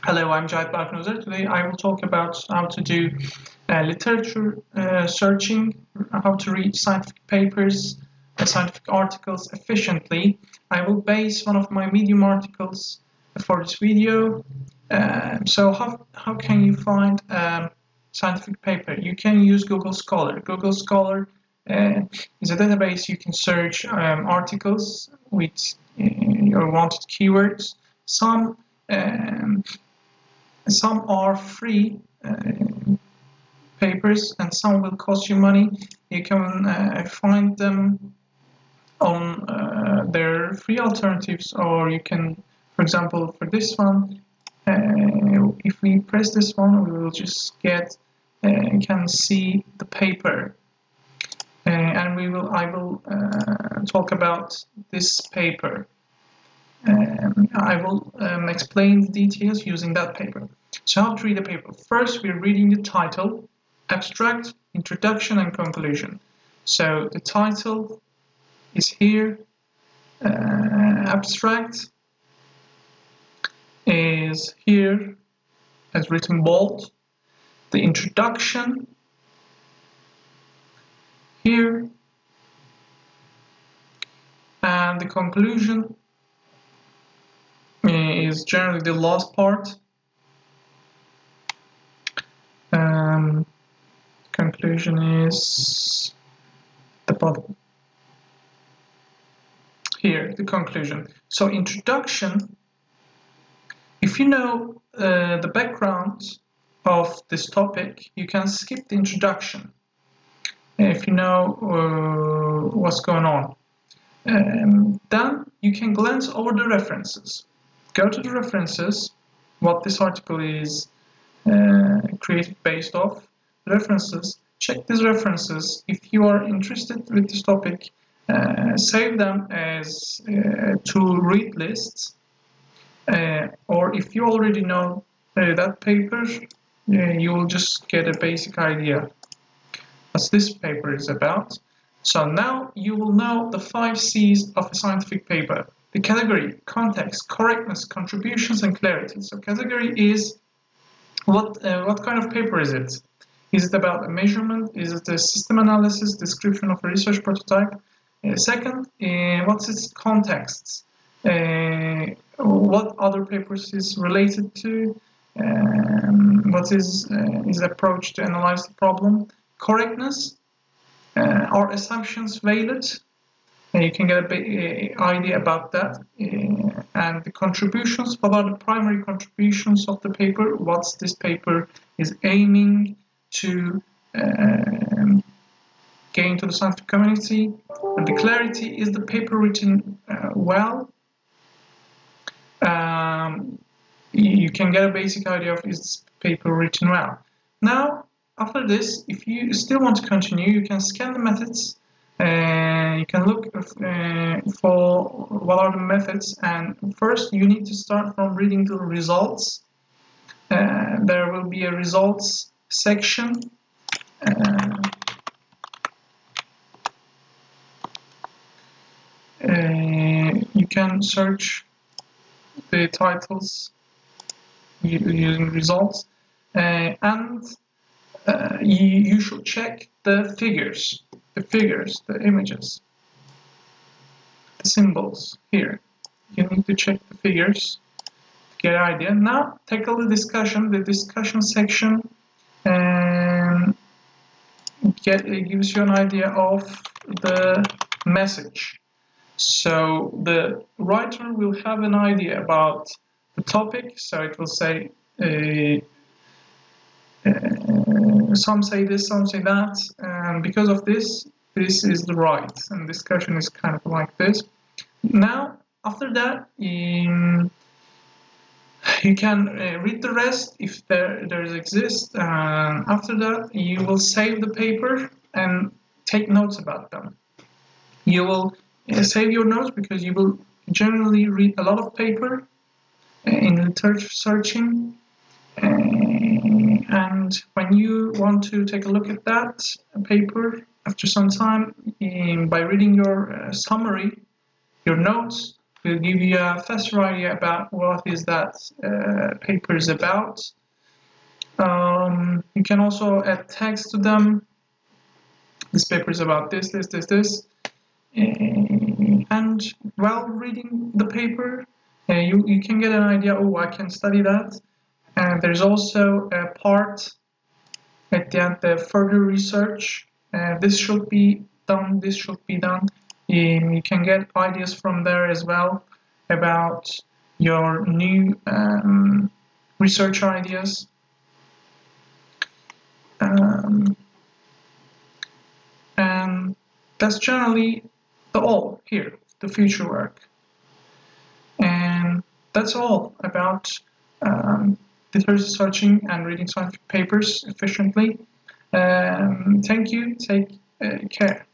Hello, I'm Jahit Baknozer. Today I will talk about how to do literature searching, how to read scientific papers, scientific articles efficiently. I will base one of my Medium articles for this video. So how can you find scientific paper? You can use Google Scholar. Google Scholar is a database you can search articles with your wanted keywords. Um, some are free papers and some will cost you money. You can find them on their free alternatives, or you can, for example, for this one, if we press this one, we will just get can see the paper, and I will talk about this paper. I will explain the details using that paper. So how to read a paper? First, we're reading the title, abstract, introduction, and conclusion. So the title is here. Abstract is here, as written bold. The introduction here, and the conclusion is generally the last part. Conclusion is the bottom. Here, the conclusion. So introduction, if you know the background of this topic, you can skip the introduction if you know what's going on. Then you can glance over the references. Go to the references, what this article is created based off. References, check these references. If you are interested with this topic, save them as to read lists, or if you already know that paper, you will just get a basic idea what this paper is about. So now you will know the 5 C's of a scientific paper: the category, context, correctness, contributions, and clarity. So category is what kind of paper is it? Is it about a measurement? Is it a system analysis, description of a research prototype? Second, what's its context? What other papers is related to? What is his approach to analyze the problem? Correctness, are assumptions valid? You can get a big idea about that. And the contributions, what are the primary contributions of the paper? What's this paper is aiming to gain to the scientific community? And the clarity, is the paper written well? You can get a basic idea of is this paper written well. Now, after this, if you still want to continue, you can scan the methods. You can look for what are the methods, and first you need to start from reading the results. There will be a results section. You can search the titles using results, and you should check the figures, the images, the symbols here. You need to check the figures to get an idea. Now tackle the discussion section, and gives you an idea of the message. So the writer will have an idea about the topic, so it will say some say this, some say that, and because of this is the right, and discussion is kind of like this. Now, after that, you can read the rest if there exists. After that, you will save the paper and take notes about them. You will save your notes because you will generally read a lot of paper in literature searching. And when you want to take a look at that paper after some time, by reading your summary, your notes, will give you a faster idea about what is that paper is about. You can also add text to them. This paper is about this. And while reading the paper, you can get an idea, oh, I can study that. And there's also a part at the end, the further research. This should be done, this should be done. You can get ideas from there as well about your new research ideas. And that's generally all here, the future work. And that's all about literature searching and reading scientific papers efficiently. Thank you. Take care.